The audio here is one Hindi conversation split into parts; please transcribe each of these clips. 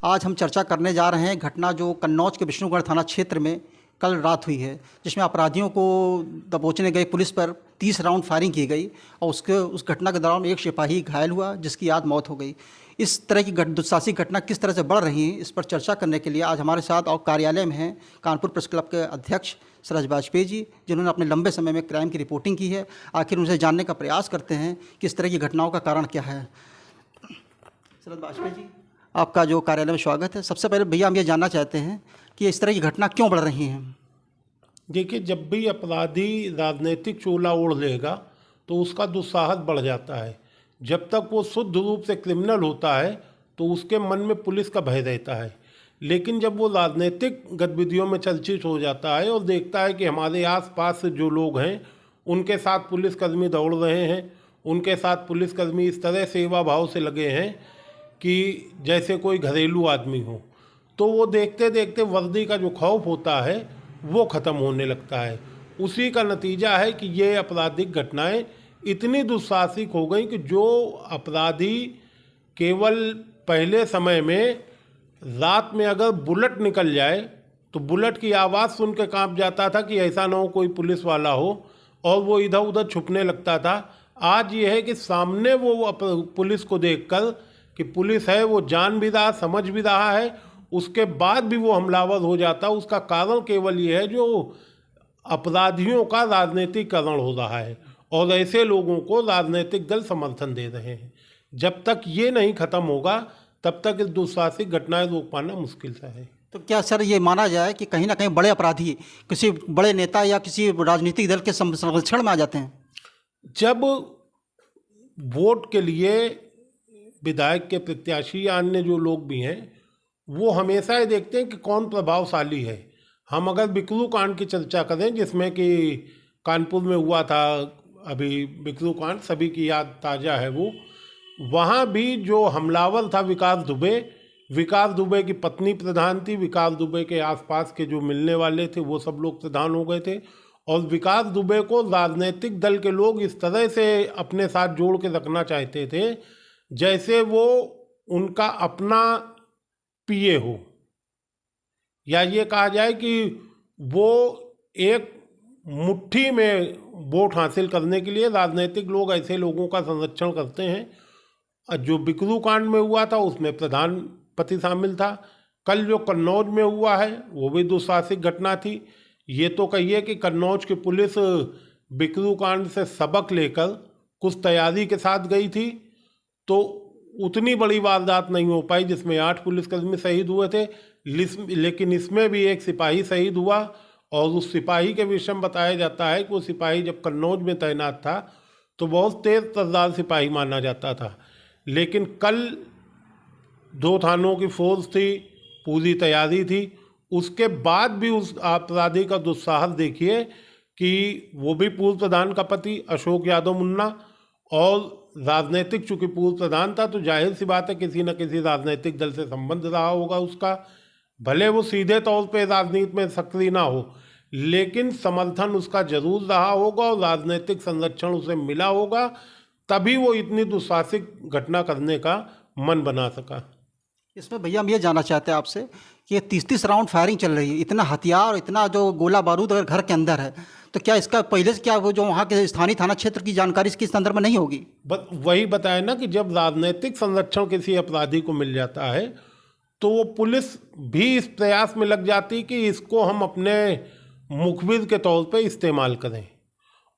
आज हम चर्चा करने जा रहे हैं घटना जो कन्नौज के विष्णुगढ़ थाना क्षेत्र में कल रात हुई है, जिसमें अपराधियों को दबोचने गए पुलिस पर 30 राउंड फायरिंग की गई और उस घटना के दौरान एक सिपाही घायल हुआ जिसकी आज मौत हो गई। इस तरह की दुस्साहसिक घटना किस तरह से बढ़ रही है, इस पर चर्चा करने के लिए आज हमारे साथ और कार्यालय में हैं कानपुर प्रेस क्लब के अध्यक्ष सरज वाजपेयी जी, जिन्होंने अपने लंबे समय में क्राइम की रिपोर्टिंग की है। आखिर उनसे जानने का प्रयास करते हैं कि इस तरह की घटनाओं का कारण क्या है। सरज वाजपेयी जी, आपका जो कार्यालय में स्वागत है। सबसे पहले भैया हम ये जानना चाहते हैं कि इस तरह की घटना क्यों बढ़ रही हैं। देखिए, जब भी अपराधी राजनीतिक चोला ओढ़ लेगा तो उसका दुस्साहस बढ़ जाता है। जब तक वो शुद्ध रूप से क्रिमिनल होता है तो उसके मन में पुलिस का भय रहता है, लेकिन जब वो राजनीतिक गतिविधियों में चर्चित हो जाता है और देखता है कि हमारे आसपास जो लोग हैं उनके साथ पुलिसकर्मी दौड़ रहे हैं, उनके साथ पुलिसकर्मी इस तरह सेवा भाव से लगे हैं कि जैसे कोई घरेलू आदमी हो, तो वो देखते देखते वर्दी का जो खौफ होता है वो ख़त्म होने लगता है। उसी का नतीजा है कि ये आपराधिक घटनाएं इतनी दुस्साहसिक हो गई कि जो अपराधी केवल पहले समय में रात में अगर बुलेट निकल जाए तो बुलेट की आवाज़ सुन के काँप जाता था कि ऐसा ना हो कोई पुलिस वाला हो, और वो इधर उधर छुपने लगता था। आज ये है कि सामने वो पुलिस को देखकर कि पुलिस है, वो जान भी रहा, समझ भी रहा है, उसके बाद भी वो हमलावर हो जाता। उसका कारण केवल ये है जो अपराधियों का राजनीतिकरण हो रहा है और ऐसे लोगों को राजनीतिक दल समर्थन दे रहे हैं। जब तक ये नहीं खत्म होगा तब तक इस दुस्साहसिक घटनाएं रोक पाना मुश्किल सा है। तो क्या सर ये माना जाए कि कहीं ना कहीं बड़े अपराधी किसी बड़े नेता या किसी राजनीतिक दल के संरक्षण में आ जाते हैं? जब वोट के लिए विधायक के प्रत्याशी या अन्य जो लोग भी हैं वो हमेशा ये देखते हैं कि कौन प्रभावशाली है। हम अगर बिकरू कांड की चर्चा करें, जिसमें कि कानपुर में हुआ था अभी बिकरू कांड, सभी की याद ताज़ा है वो, वहाँ भी जो हमलावर था विकास दुबे की पत्नी प्रधान थी। विकास दुबे के आसपास के जो मिलने वाले थे वो सब लोग प्रधान हो गए थे, और विकास दुबे को राजनीतिक दल के लोग इस तरह से अपने साथ जोड़ के रखना चाहते थे जैसे वो उनका अपना पीए हो, या ये कहा जाए कि वो एक मुट्ठी में वोट हासिल करने के लिए राजनीतिक लोग ऐसे लोगों का संरक्षण करते हैं। जो बिकरू कांड में हुआ था उसमें प्रधानपति शामिल था। कल जो कन्नौज में हुआ है वो भी दुस्साहसिक घटना थी। ये तो कहिए कि कन्नौज की पुलिस बिकरू कांड से सबक लेकर कुछ तैयारी के साथ गई थी, तो उतनी बड़ी वारदात नहीं हो पाई जिसमें 8 पुलिसकर्मी शहीद हुए थे, लेकिन इसमें भी एक सिपाही शहीद हुआ। और उस सिपाही के विषय में बताया जाता है कि वो सिपाही जब कन्नौज में तैनात था तो बहुत तेज तर्रार सिपाही माना जाता था, लेकिन कल 2 थानों की फोर्स थी, पूरी तैयारी थी, उसके बाद भी उस अपराधी का दुस्साहस देखिए कि वो भी पूर्व प्रधान का पति अशोक यादव मुन्ना, और राजनीतिक चूंकि पूर्व प्रधान था तो जाहिर सी बात है किसी न किसी राजनीतिक दल से संबंध रहा होगा उसका। भले वो सीधे तौर पे राजनीति में सक्रिय ना हो, लेकिन समर्थन उसका जरूर रहा होगा और राजनीतिक संरक्षण उसे मिला होगा, तभी वो इतनी दुस्साहसिक घटना करने का मन बना सका। इसमें भैया हम ये जानना चाहते हैं आपसे कि ये 30-30 राउंड फायरिंग चल रही है, इतना हथियार, इतना जो गोला बारूद अगर घर के अंदर है तो क्या इसका पहले से क्या वो जो वहाँ के स्थानीय थाना क्षेत्र की जानकारी इसके संदर्भ में नहीं होगी? वही बताया ना कि जब राजनीतिक संरक्षण किसी अपराधी को मिल जाता है तो वो पुलिस भी इस प्रयास में लग जाती कि इसको हम अपने मुखबिर के तौर पे इस्तेमाल करें।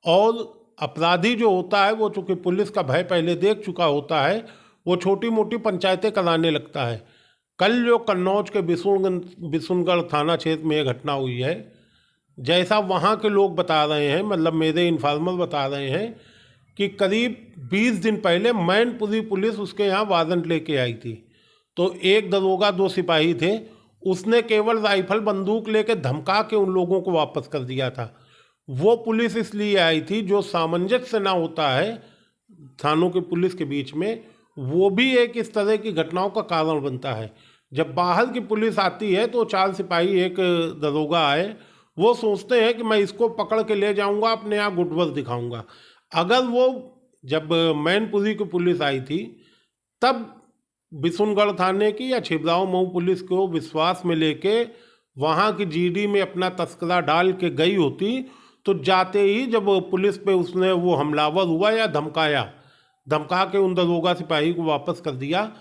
और अपराधी जो होता है वो चूँकि पुलिस का भय पहले देख चुका होता है, वो छोटी मोटी पंचायतें कराने लगता है। कल जो कन्नौज के बिशुनगढ़ थाना क्षेत्र में ये घटना हुई है, जैसा वहाँ के लोग बता रहे हैं, मतलब मेरे इन्फॉर्मर बता रहे हैं कि करीब 20 दिन पहले मैनपुरी पुलिस उसके यहाँ वारंट लेके आई थी, तो एक दरोगा 2 सिपाही थे, उसने केवल राइफल बंदूक लेके धमका के उन लोगों को वापस कर दिया था। वो पुलिस इसलिए आई थी जो सामंजस्य ना होता है थानों की पुलिस के बीच में, वो भी एक इस तरह की घटनाओं का कारण बनता है। जब बाहर की पुलिस आती है तो 4 सिपाही एक दरोगा आए, वो सोचते हैं कि मैं इसको पकड़ के ले जाऊंगा, अपने यहाँ गुटवर्क दिखाऊंगा। अगर वो जब मैनपुरी की पुलिस आई थी तब बिशुनगढ़ थाने की या छिबरामऊ मऊ पुलिस को विश्वास में लेके वहाँ की जीडी में अपना तस्करा डाल के गई होती, तो जाते ही जब पुलिस पे उसने वो हमलावर हुआ या धमका के उन दरोगा सिपाही को वापस कर दिया,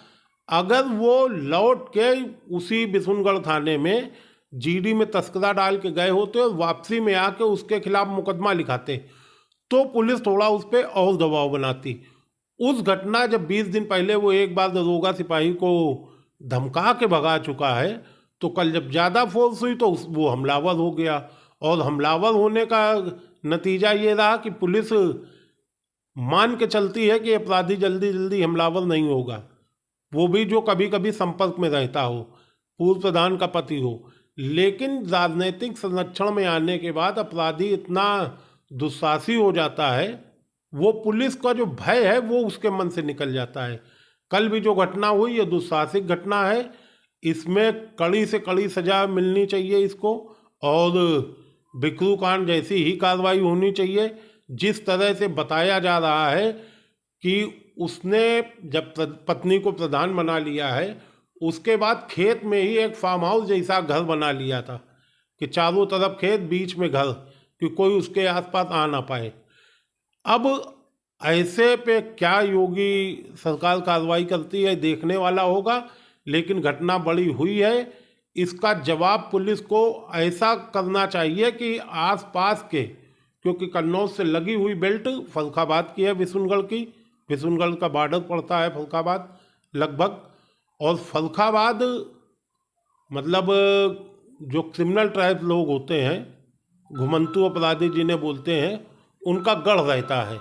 अगर वो लौट के उसी बिशुनगढ़ थाने में जीडी में तस्करा डाल के गए होते और वापसी में आके उसके खिलाफ मुकदमा लिखाते, तो पुलिस थोड़ा उस पर और दबाव बनाती। उस घटना जब 20 दिन पहले वो एक बार दरोगा सिपाही को धमका के भगा चुका है, तो कल जब ज़्यादा फोर्स हुई तो वो हमलावर हो गया, और हमलावर होने का नतीजा ये रहा कि पुलिस मान के चलती है कि अपराधी जल्दी जल्दी हमलावर नहीं होगा, वो भी जो कभी कभी संपर्क में रहता हो, पूर्व प्रधान का पति हो। लेकिन राजनीतिक संरक्षण में आने के बाद अपराधी इतना दुस्साहसी हो जाता है, वो पुलिस का जो भय है वो उसके मन से निकल जाता है। कल भी जो घटना हुई ये दुस्साहसिक घटना है, इसमें कड़ी से कड़ी सजा मिलनी चाहिए इसको, और बिकरू कांड जैसी ही कार्रवाई होनी चाहिए। जिस तरह से बताया जा रहा है कि उसने जब पत्नी को प्रधान बना लिया है, उसके बाद खेत में ही एक फार्म हाउस जैसा घर बना लिया था कि चारों तरफ खेत, बीच में घर, कि कोई उसके आसपास आ ना पाए। अब ऐसे पे क्या योगी सरकार कार्रवाई करती है देखने वाला होगा, लेकिन घटना बड़ी हुई है, इसका जवाब पुलिस को ऐसा करना चाहिए कि आसपास के, क्योंकि कन्नौज से लगी हुई बेल्ट फर्रुखाबाद की है, बिशुनगढ़ का बॉर्डर पड़ता है फर्रुखाबाद लगभग, और फर्रुखाबाद मतलब जो क्रिमिनल ट्राइब लोग होते हैं, घुमंतू अपराधी जिन्हें बोलते हैं, उनका गढ़ रहता है।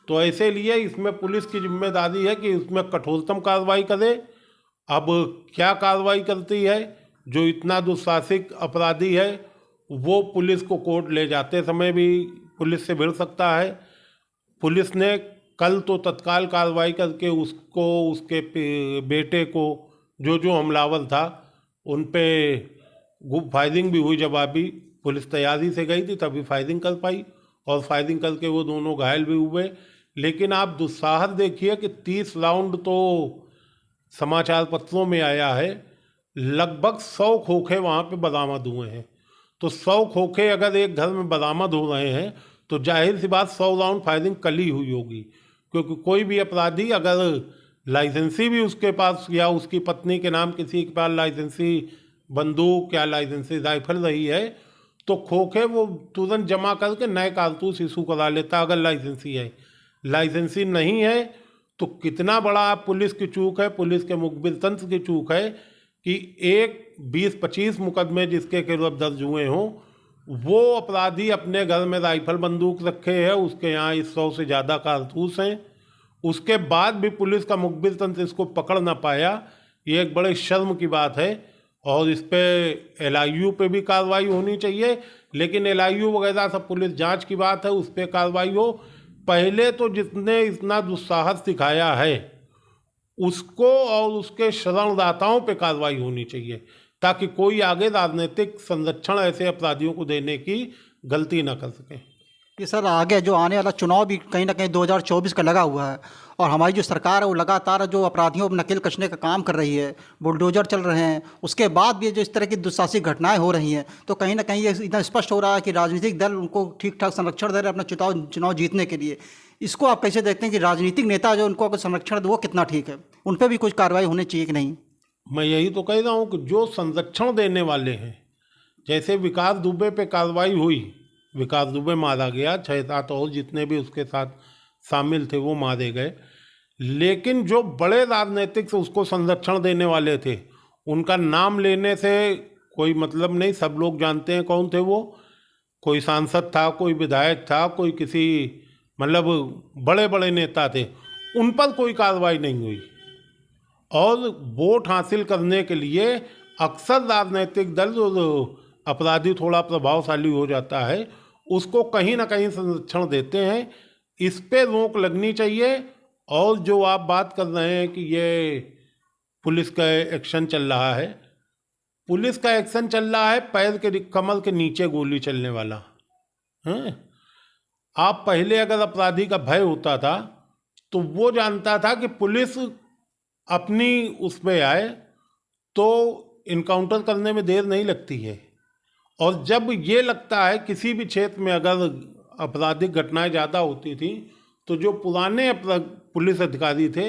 तो ऐसे लिए इसमें पुलिस की जिम्मेदारी है कि इसमें कठोरतम कार्रवाई करे। अब क्या कार्रवाई करती है, जो इतना दुस्साहसिक अपराधी है वो पुलिस को कोर्ट ले जाते समय भी पुलिस से भिड़ सकता है। पुलिस ने कल तो तत्काल कार्रवाई करके उसको, उसके बेटे को, जो हमलावर था उन पे फायरिंग भी हुई, जवाबी पुलिस तैयारी से गई थी तभी फायरिंग कर पाई, और फायरिंग करके वो दोनों घायल भी हुए। लेकिन आप दुस्साहस देखिए कि 30 राउंड तो समाचार पत्रों में आया है, लगभग 100 खोखे वहाँ पे बरामद हुए हैं। तो 100 खोखे अगर एक घर में बरामद हो रहे हैं तो जाहिर सी बात 100 राउंड फायरिंग कल ही हुई होगी, क्योंकि कोई भी अपराधी अगर लाइसेंसी भी उसके पास या उसकी पत्नी के नाम किसी के पास लाइसेंसी बंदूक या लाइसेंसी राइफल रही है, तो खोखे वो तुरंत जमा करके नए कारतूस इशू करा लेता अगर लाइसेंसी है। लाइसेंसी नहीं है तो कितना बड़ा पुलिस की चूक है, पुलिस के मुखबिर तंत्र की चूक है कि एक 20-25 मुकदमे जिसके खिलाफ दर्ज हुए हों, वो अपराधी अपने घर में राइफल बंदूक रखे हैं, उसके यहाँ 100 से ज़्यादा कारतूस हैं, उसके बाद भी पुलिस का मुखबिर तंत्र इसको पकड़ ना पाया, ये एक बड़े शर्म की बात है। और इस पे LIU पे भी कार्रवाई होनी चाहिए, लेकिन LIU वगैरह सब पुलिस जांच की बात है, उस पर कार्रवाई हो। पहले तो जिसने इतना दुस्साहस दिखाया है उसको और उसके शरणदाताओं पे कार्रवाई होनी चाहिए, ताकि कोई आगे राजनीतिक संरक्षण ऐसे अपराधियों को देने की गलती ना कर सके। ये सर आगे जो आने वाला चुनाव भी कहीं ना कहीं 2024 का लगा हुआ है, और हमारी जो सरकार है वो लगातार जो अपराधियों पर नकेल कसने का काम कर रही है, बुलडोजर चल रहे हैं, उसके बाद भी जो इस तरह की दुस्साहसिक घटनाएं हो रही हैं, तो कहीं ना कहीं ये इतना स्पष्ट हो रहा है कि राजनीतिक दल उनको ठीक ठाक संरक्षण दे रहे हैं अपना चुनाव जीतने के लिए। इसको आप कैसे देखते हैं कि राजनीतिक नेता जो उनको अगर संरक्षण दे वो कितना ठीक है, उन पर भी कुछ कार्रवाई होनी चाहिए कि नहीं? मैं यही तो कह रहा हूँ कि जो संरक्षण देने वाले हैं, जैसे विकास दुबे पे कार्रवाई हुई, विकास दुबे मारा गया, 6-7 और जितने भी उसके साथ शामिल थे वो मारे गए, लेकिन जो बड़े राजनीतिक से उसको संरक्षण देने वाले थे उनका नाम लेने से कोई मतलब नहीं, सब लोग जानते हैं कौन थे वो। कोई सांसद था, कोई विधायक था, कोई किसी मतलब बड़े बड़े नेता थे, उन पर कोई कार्रवाई नहीं हुई। और वोट हासिल करने के लिए अक्सर राजनीतिक दल जो अपराधी थोड़ा प्रभावशाली हो जाता है उसको कहीं ना कहीं संरक्षण देते हैं, इस पे रोक लगनी चाहिए। और जो आप बात कर रहे हैं कि ये पुलिस का एक्शन चल रहा है, पुलिस का एक्शन चल रहा है पैर के कमर के नीचे गोली चलने वाला है। आप पहले अगर अपराधी का भय होता था तो वो जानता था कि पुलिस अपनी उस पे आए तो इनकाउंटर करने में देर नहीं लगती है। और जब ये लगता है किसी भी क्षेत्र में अगर आपराधिक घटनाएं ज़्यादा होती थी तो जो पुराने पुलिस अधिकारी थे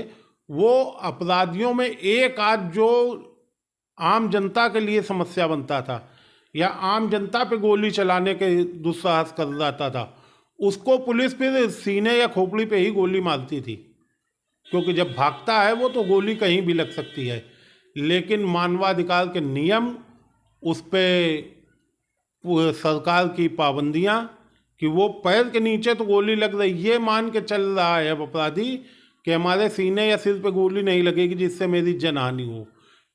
वो अपराधियों में एक आध जो आम जनता के लिए समस्या बनता था या आम जनता पे गोली चलाने के दुस्साहस कर जाता था, उसको पुलिस फिर सीने या खोपड़ी पे ही गोली मारती थी, क्योंकि जब भागता है वो तो गोली कहीं भी लग सकती है। लेकिन मानवाधिकार के नियम, उस पर सरकार की पाबंदियां कि वो पैर के नीचे तो गोली लग रही, ये मान के चल रहा है अब अपराधी कि हमारे सीने या सिर पे गोली नहीं लगेगी जिससे मेरी जनहानि हो।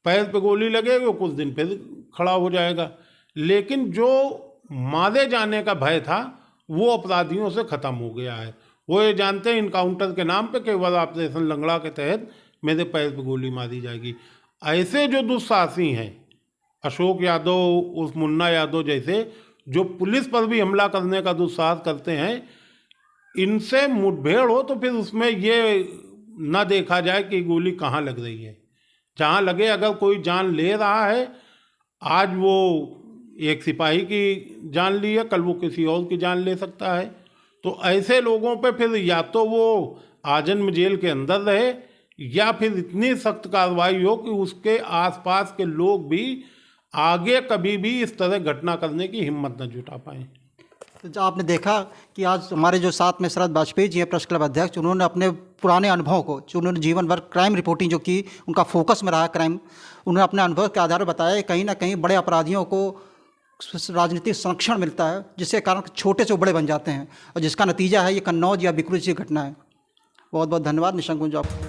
पैर पे गोली लगेगी, कुछ दिन फिर खड़ा हो जाएगा। लेकिन जो मारे जाने का भय था वो अपराधियों से ख़त्म हो गया है। वो ये जानते हैं इनकाउंटर के नाम पे केवल ऑपरेशन लंगड़ा के तहत मेरे पैर पे गोली मारी जाएगी। ऐसे जो दुस्साहसी हैं, अशोक यादव उस मुन्ना यादव जैसे, जो पुलिस पर भी हमला करने का दुस्साहस करते हैं, इनसे मुठभेड़ हो तो फिर उसमें ये न देखा जाए कि गोली कहाँ लग रही है। जहाँ लगे, अगर कोई जान ले रहा है, आज वो एक सिपाही की जान ली है, कल वो किसी और की जान ले सकता है। तो ऐसे लोगों पे फिर या तो वो आजन्म जेल के अंदर रहे या फिर इतनी सख्त कार्रवाई हो कि उसके आसपास के लोग भी आगे कभी भी इस तरह घटना करने की हिम्मत न जुटा पाएं। तो जो आपने देखा कि आज हमारे जो साथ में शरद वाजपेयी जी हैं, प्रेस क्लब अध्यक्ष, उन्होंने अपने पुराने अनुभव को, जो उन्होंने जीवन भर क्राइम रिपोर्टिंग जो की, उनका फोकस में रहा क्राइम, उन्होंने अपने अनुभव के आधार पर बताया कहीं ना कहीं बड़े अपराधियों को राजनीतिक संरक्षण मिलता है, जिसके कारण छोटे से बड़े बन जाते हैं, और जिसका नतीजा है ये कन्नौज या बिकरू जैसी घटना है। बहुत बहुत धन्यवाद निशंक गुंज आप।